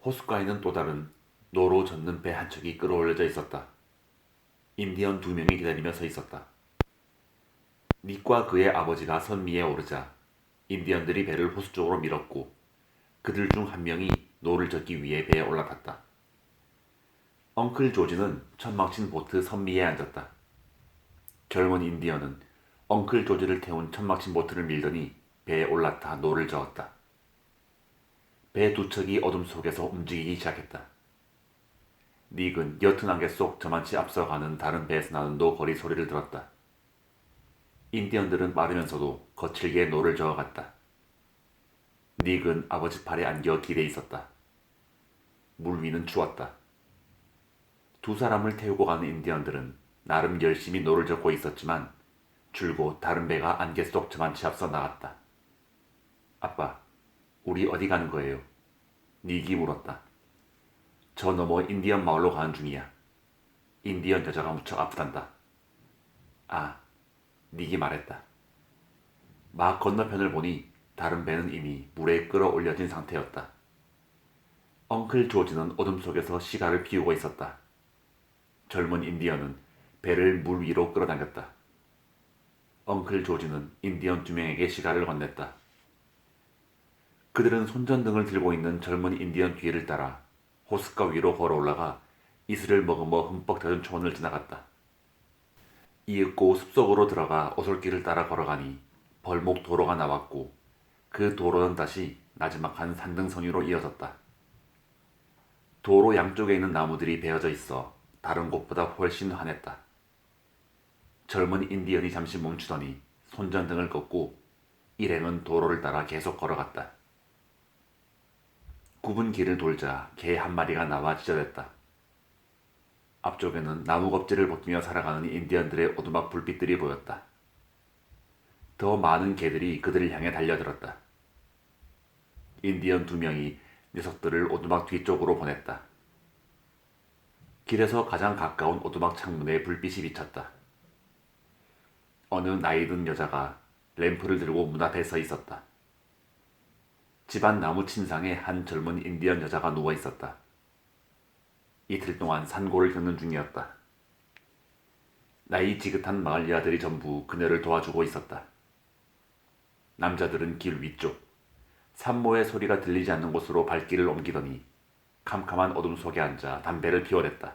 호숫가에는 또 다른 노로 젓는 배 한 척이 끌어올려져 있었다. 인디언 두 명이 기다리며 서 있었다. 닉과 그의 아버지가 선 위에 오르자 인디언들이 배를 호수 쪽으로 밀었고 그들 중 한 명이 노를 젓기 위해 배에 올라탔다. 엉클 조지는 천막친 보트 선 위에 앉았다. 젊은 인디언은 엉클 조지를 태운 천막친 보트를 밀더니 배에 올라타 노를 저었다. 배 두 척이 어둠 속에서 움직이기 시작했다. 닉은 옅은 안개 속 저만치 앞서가는 다른 배에서 나는 노 거리 소리를 들었다. 인디언들은 빠르면서도 거칠게 노를 저어갔다. 닉은 아버지 팔에 안겨 길에 있었다. 물 위는 추웠다. 두 사람을 태우고 가는 인디언들은 나름 열심히 노를 젓고 있었지만 줄곧 다른 배가 안개 속 저만치 앞서 나갔다. 아빠, 우리 어디 가는 거예요? 닉이 물었다. 저 너머 인디언 마을로 가는 중이야. 인디언 여자가 무척 아프단다. 아, 닉이 말했다. 막 건너편을 보니 다른 배는 이미 물에 끌어올려진 상태였다. 엉클 조지는 어둠 속에서 시가를 피우고 있었다. 젊은 인디언은 배를 물 위로 끌어당겼다. 엉클 조지는 인디언 두 명에게 시가를 건넸다. 그들은 손전등을 들고 있는 젊은 인디언 뒤를 따라 호숫가 위로 걸어 올라가 이슬을 머금어 흠뻑 젖은 초원을 지나갔다. 이윽고 숲속으로 들어가 오솔길을 따라 걸어가니 벌목 도로가 나왔고 그 도로는 다시 나지막한 산등성 위로 이어졌다. 도로 양쪽에 있는 나무들이 베어져 있어 다른 곳보다 훨씬 환했다. 젊은 인디언이 잠시 멈추더니 손전등을 껐고 일행은 도로를 따라 계속 걸어갔다. 굽은 길을 돌자 개 한 마리가 나와 지저댔다. 앞쪽에는 나무 겁질을 벗기며 살아가는 인디언들의 오두막 불빛들이 보였다. 더 많은 개들이 그들을 향해 달려들었다. 인디언 두 명이 녀석들을 오두막 뒤쪽으로 보냈다. 길에서 가장 가까운 오두막 창문에 불빛이 비쳤다. 어느 나이든 여자가 램프를 들고 문 앞에 서 있었다. 집안 나무 침상에 한 젊은 인디언 여자가 누워 있었다. 이틀 동안 산고를 겪는 중이었다. 나이 지긋한 마을 여자들이 전부 그녀를 도와주고 있었다. 남자들은 길 위쪽, 산모의 소리가 들리지 않는 곳으로 발길을 옮기더니 캄캄한 어둠 속에 앉아 담배를 피워댔다.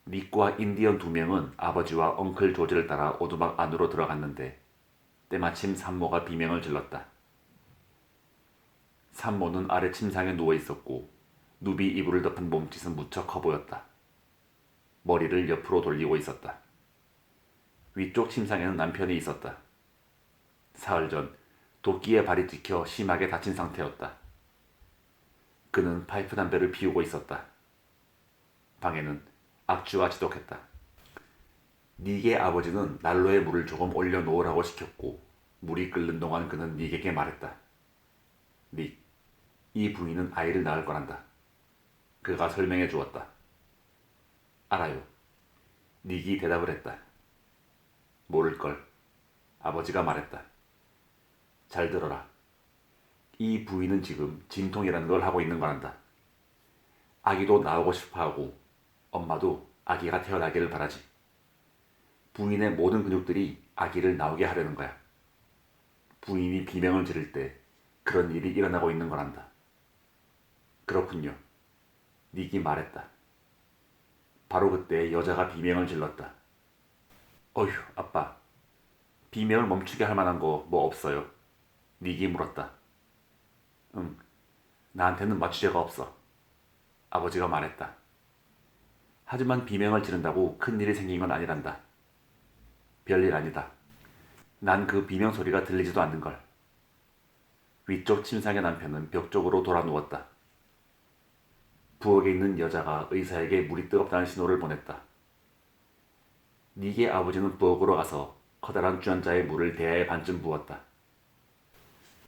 닉과 인디언 두 명은 아버지와 엉클 조지를 따라 오두막 안으로 들어갔는데 때마침 산모가 비명을 질렀다. 산모는 아래 침상에 누워 있었고 누비 이불을 덮은 몸짓은 무척 커 보였다. 머리를 옆으로 돌리고 있었다. 위쪽 침상에는 남편이 있었다. 사흘 전 도끼에 발이 찍혀 심하게 다친 상태였다. 그는 파이프 담배를 피우고 있었다. 방에는 악취가 지독했다. 닉의 아버지는 난로에 물을 조금 올려놓으라고 시켰고 물이 끓는 동안 그는 닉에게 말했다. 닉, 이 부인은 아이를 낳을 거란다. 그가 설명해 주었다. 알아요. 닉이 대답을 했다. 모를걸. 아버지가 말했다. 잘 들어라. 이 부인은 지금 진통이라는 걸 하고 있는 거란다. 아기도 나오고 싶어하고 엄마도 아기가 태어나기를 바라지. 부인의 모든 근육들이 아기를 나오게 하려는 거야. 부인이 비명을 지를 때 그런 일이 일어나고 있는 거란다. 그렇군요. 닉이 말했다. 바로 그때 여자가 비명을 질렀다. 어휴, 아빠. 비명을 멈추게 할 만한 거 뭐 없어요? 닉이 물었다. 응, 나한테는 마취제가 없어. 아버지가 말했다. 하지만 비명을 지른다고 큰일이 생긴 건 아니란다. 별일 아니다. 난 그 비명 소리가 들리지도 않는걸. 위쪽 침상의 남편은 벽 쪽으로 돌아 누웠다. 부엌에 있는 여자가 의사에게 물이 뜨겁다는 신호를 보냈다. 닉의 아버지는 부엌으로 가서 커다란 주전자에 물을 대야에 반쯤 부었다.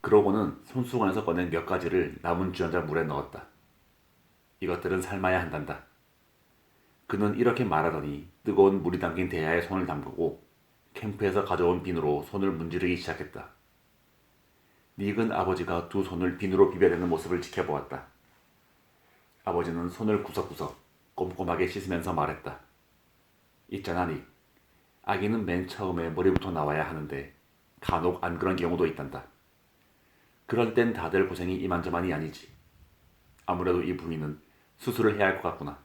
그러고는 손수건에서 꺼낸 몇 가지를 남은 주전자 물에 넣었다. 이것들은 삶아야 한단다. 그는 이렇게 말하더니 뜨거운 물이 담긴 대야에 손을 담그고 캠프에서 가져온 비누로 손을 문지르기 시작했다. 닉은 아버지가 두 손을 비누로 비벼대는 모습을 지켜보았다. 아버지는 손을 구석구석 꼼꼼하게 씻으면서 말했다. 있잖아, 닉. 아기는 맨 처음에 머리부터 나와야 하는데 간혹 안 그런 경우도 있단다. 그럴 땐 다들 고생이 이만저만이 아니지. 아무래도 이 부위는 수술을 해야 할 것 같구나.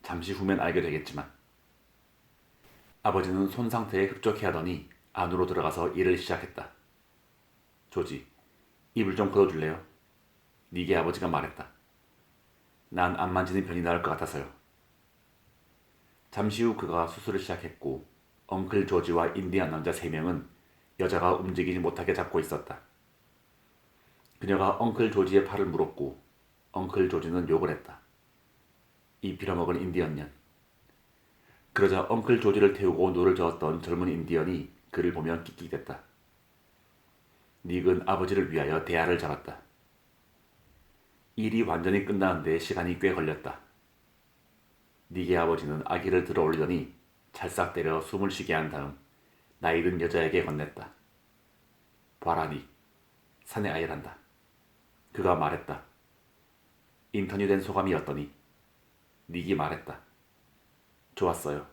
잠시 후면 알게 되겠지만. 아버지는 손 상태에 흡족해하더니 안으로 들어가서 일을 시작했다. 조지, 입을 좀 걷어줄래요? 닉의 아버지가 말했다. 난 안 만지는 편이 나을 것 같아서요. 잠시 후 그가 수술을 시작했고 엉클 조지와 인디안 남자 3명은 여자가 움직이지 못하게 잡고 있었다. 그녀가 엉클 조지의 팔을 물었고 엉클 조지는 욕을 했다. 이 빌어먹은 인디언 년. 그러자 엉클 조지를 태우고 노를 저었던 젊은 인디언이 그를 보며 끽끽댔다. 닉은 아버지를 위하여 대야를 잡았다. 일이 완전히 끝나는데 시간이 꽤 걸렸다. 닉의 아버지는 아기를 들어 올리더니 찰싹 때려 숨을 쉬게 한 다음 나이든 여자에게 건넸다. 봐라 닉, 사내 아이란다. 그가 말했다. 인턴이 된 소감이었더니 닉이 말했다. 좋았어요.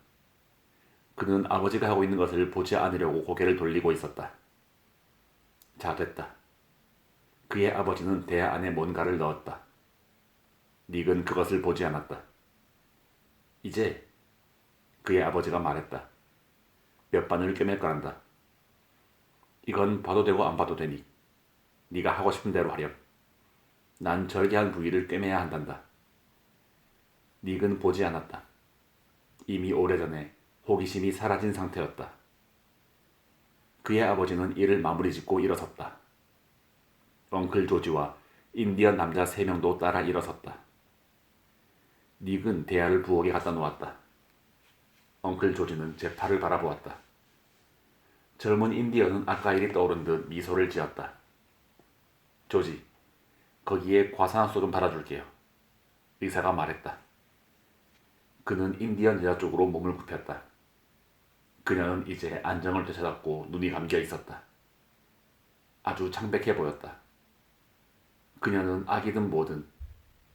그는 아버지가 하고 있는 것을 보지 않으려고 고개를 돌리고 있었다. 자, 됐다. 그의 아버지는 대야 안에 뭔가를 넣었다. 닉은 그것을 보지 않았다. 이제 그의 아버지가 말했다. 몇 바늘 꿰맬 거란다. 이건 봐도 되고 안 봐도 되니 네가 하고 싶은 대로 하렴. 난 절개한 부위를 꿰매야 한단다. 닉은 보지 않았다. 이미 오래전에 호기심이 사라진 상태였다. 그의 아버지는 일을 마무리 짓고 일어섰다. 엉클 조지와 인디언 남자 3명도 따라 일어섰다. 닉은 대야를 부엌에 갖다 놓았다. 엉클 조지는 제 팔을 바라보았다. 젊은 인디언은 아까 일이 떠오른 듯 미소를 지었다. 조지, 거기에 과산화수 좀 달아줄게요. 의사가 말했다. 그는 인디언 여자 쪽으로 몸을 굽혔다. 그녀는 이제 안정을 되찾았고 눈이 감겨 있었다. 아주 창백해 보였다. 그녀는 아기든 뭐든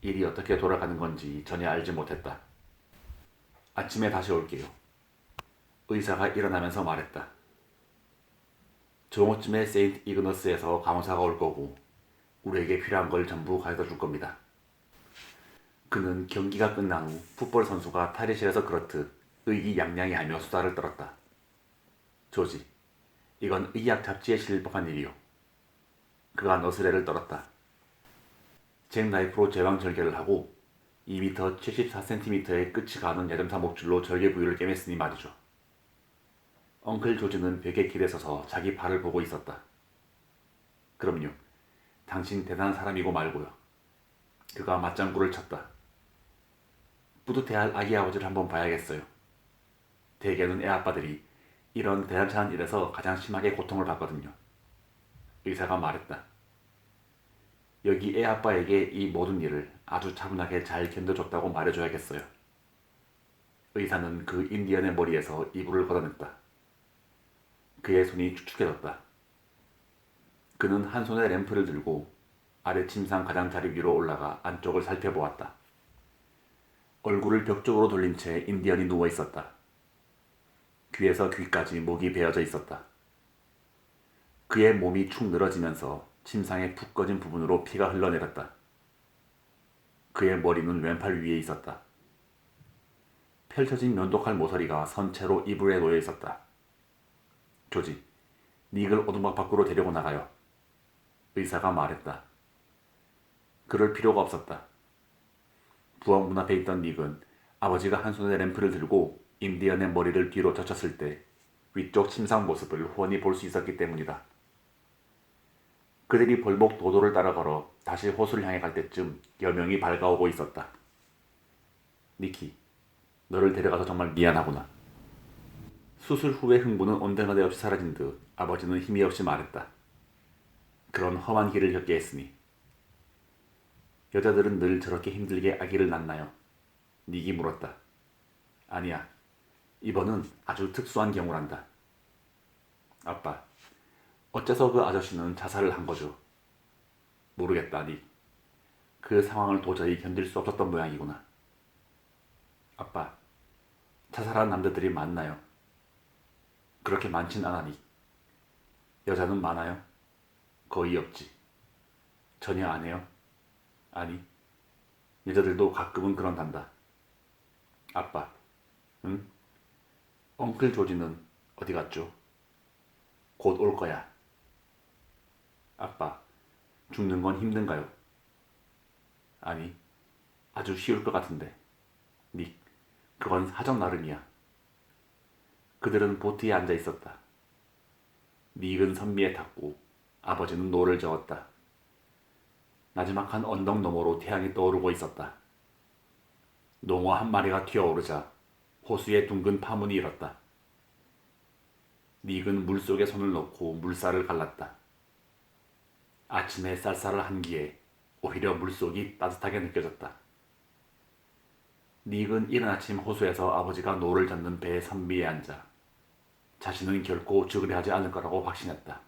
일이 어떻게 돌아가는 건지 전혀 알지 못했다. 아침에 다시 올게요. 의사가 일어나면서 말했다. 정오쯤에 세인트 이그너스에서 간호사가 올 거고 우리에게 필요한 걸 전부 가져다 줄 겁니다. 그는 경기가 끝난 후 풋볼 선수가 탈의실에서 그렇듯 의기양양해하며 수다를 떨었다. 조지, 이건 의학 잡지에 실릴 법한 일이요. 그가 너스레를 떨었다. 잭나이프로 제왕 절개를 하고 2m 74cm의 끝이 가는 야점사 목줄로 절개 부위를 꿰맸으니 말이죠. 엉클 조지는 벽에 기대 서서 자기 발을 보고 있었다. 그럼요. 당신 대단한 사람이고 말고요. 그가 맞장구를 쳤다. 뿌듯해할 아기 아버지를 한번 봐야겠어요. 대개는 애아빠들이 이런 대단한 일에서 가장 심하게 고통을 받거든요. 의사가 말했다. 여기 애아빠에게 이 모든 일을 아주 차분하게 잘 견뎌줬다고 말해줘야겠어요. 의사는 그 인디언의 머리에서 이불을 걷어냈다. 그의 손이 축축해졌다. 그는 한 손에 램프를 들고 아래 침상 가장자리 위로 올라가 안쪽을 살펴보았다. 얼굴을 벽 쪽으로 돌린 채 인디언이 누워 있었다. 귀에서 귀까지 목이 베어져 있었다. 그의 몸이 축 늘어지면서 침상에 푹 꺼진 부분으로 피가 흘러내렸다. 그의 머리는 왼팔 위에 있었다. 펼쳐진 면도칼 모서리가 선체로 이불에 놓여 있었다. 조지, 닉을 오두막 밖으로 데리고 나가요. 의사가 말했다. 그럴 필요가 없었다. 부엌 문 앞에 있던 닉은 아버지가 한 손에 램프를 들고 인디언의 머리를 뒤로 젖혔을 때 위쪽 침상 모습을 훤히 볼 수 있었기 때문이다. 그들이 벌목 도도를 따라 걸어 다시 호수를 향해 갈 때쯤 여명이 밝아오고 있었다. 니키, 너를 데려가서 정말 미안하구나. 수술 후의 흥분은 온데간데 없이 사라진 듯 아버지는 힘이 없이 말했다. 그런 험한 길을 겪게 했으니. 여자들은 늘 저렇게 힘들게 아기를 낳나요? 닉이 물었다. 아니야. 이번은 아주 특수한 경우란다. 아빠, 어째서 그 아저씨는 자살을 한 거죠? 모르겠다, 닉. 그 상황을 도저히 견딜 수 없었던 모양이구나. 아빠, 자살한 남자들이 많나요? 그렇게 많진 않아니. 여자는 많아요? 거의 없지. 전혀 안 해요? 아니, 여자들도 가끔은 그런단다. 아빠, 응? 엉클 조지는 어디 갔죠? 곧 올 거야. 아빠, 죽는 건 힘든가요? 아니, 아주 쉬울 것 같은데. 닉, 그건 사정 나름이야. 그들은 보트에 앉아 있었다. 닉은 선미에 탔고 아버지는 노를 저었다. 나지막한 언덕 너머로 태양이 떠오르고 있었다. 농어 한 마리가 튀어오르자 호수에 둥근 파문이 일었다. 닉은 물속에 손을 넣고 물살을 갈랐다. 아침의 쌀쌀한 한기에 오히려 물속이 따뜻하게 느껴졌다. 닉은 이른 아침 호수에서 아버지가 노를 젓는 배의 선미에 앉아 자신은 결코 죽으려 하지 않을 거라고 확신했다.